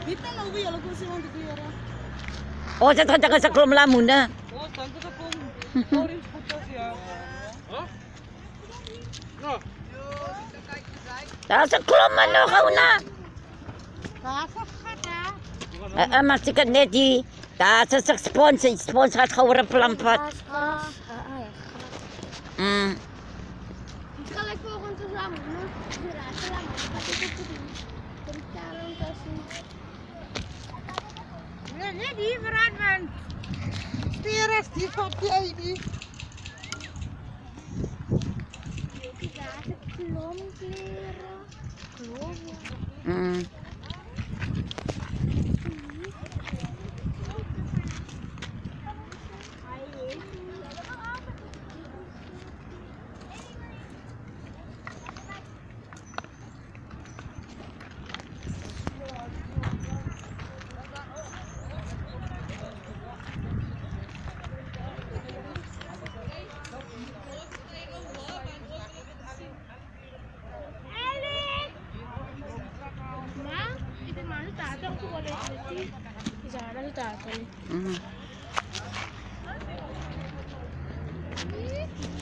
Kita na uwi, alam ko si Mong Tikuya. O, sa klom muna. Oh, tanto sa pong orange puto siya. Oh? No. Sa klom ano ka una. Kasas ka ta. Masikat neti. Sa spons at kawarap lampat. Kalau po akong sasama, no? Dirasa lang. Pati ko po din. Pagkaroon kasi. Nee, die verraad man. Stieres, die valt jij niet. Dirasa, klom, klera. Klom. Tatang ko wala ito. Isa na si tatang.